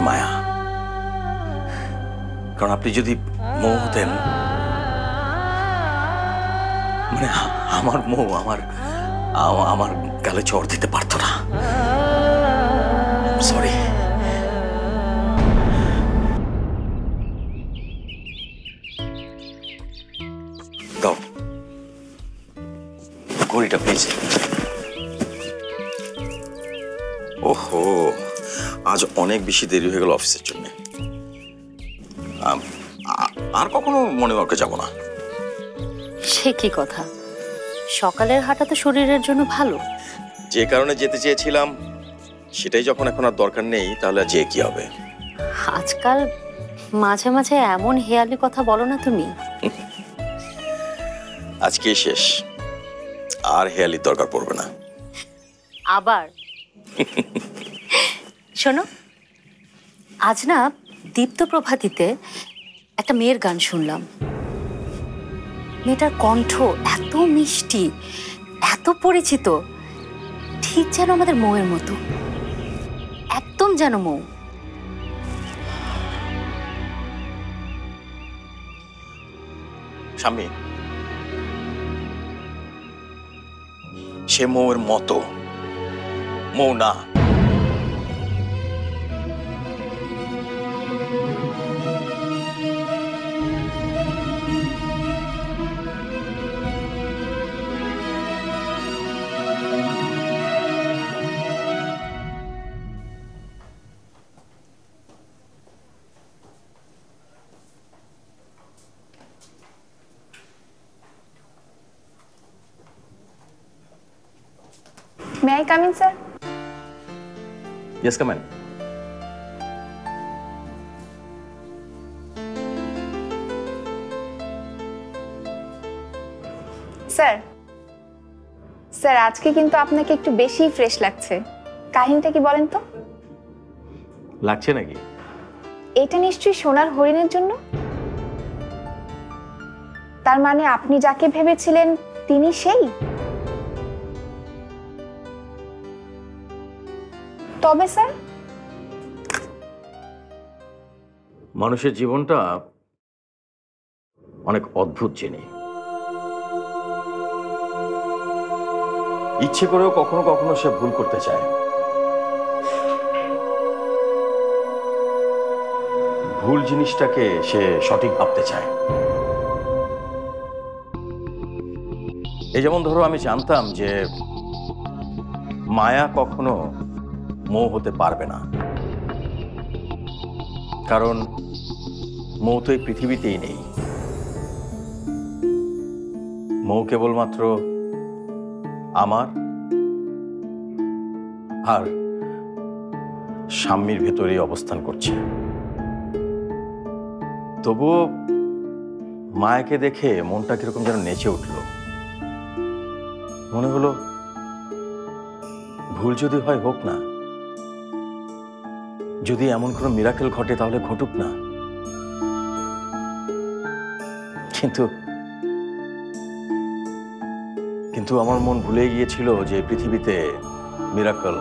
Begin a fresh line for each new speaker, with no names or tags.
মায়া। কারণ আপনি যদি মৌ হতেন, মানে আমার মৌ আমার গালে চড় দিতে পারতো না। সরি। দাও ঘড়িটা প্লিজ। ওহো, আজ অনেক বেশি দেরি হয়ে গেল অফিসের জন্য। আর কখনো মনে ওয়ার্কে যাব না।
সে কি কথা? সকালের হাঁটা তো শরীরের জন্য ভালো।
যে কারণে যেতে চেয়েছিলাম সেটাই যখন এখন আর দরকার নেই, তাহলে যে কি হবে?
আজকাল মাঝে মাঝে এমন হেয়ালি কথা বলো না তুমি।
আজকেই শেষ, আর হেয়ালির দরকার পড়বে না।
আবার শোনো, আজ না দীপ্ত প্রভাতীতে একটা মেয়ের গান শুনলাম। মেয়েটার কণ্ঠ এত মিষ্টি, এত পরিচিত, ঠিক যেন আমাদের মৌয়ের মতো, একদম যেন মৌ।
স্বামী, সে মৌয়ের মতো, মৌ না।
May I come in, sir?
Yes, come in.
Sir, sir আজকে কিন্তু আপনাকে একটু বেশি ফ্রেশ লাগছে। কাহিনীটা কি বলেন তো?
লাগছে নাকি?
এটা নিশ্চয়ই সোনার হরিণের জন্য। তার মানে আপনি যাকে ভেবেছিলেন তিনি সেই? তবে স্যার,
মানুষের জীবনটা অনেক অদ্ভুত জিনিস। ইচ্ছে করেও কখনো কখনো সে ভুল করতে চায়। ভুল জিনিসটাকে সে সঠিক ভাবতে চায়। এই যেমন ধরো, আমি জানতাম যে মায়া কখনো মৌ হতে পারবে না, কারণ মৌ তো এই পৃথিবীতেই নেই। মৌ কেবলমাত্র আমার আর স্বামীর ভেতরেই অবস্থান করছে। তবুও মায়াকে দেখে মনটা কিরকম যেন নেচে উঠল। মনে হলো ভুল যদি হয় হোক না, যদি এমন কোনো মিরাকেল ঘটে তাহলে ঘটুক না। কিন্তু কিন্তু আমার মন ভুলে গিয়েছিল যে পৃথিবীতে মিরাকেল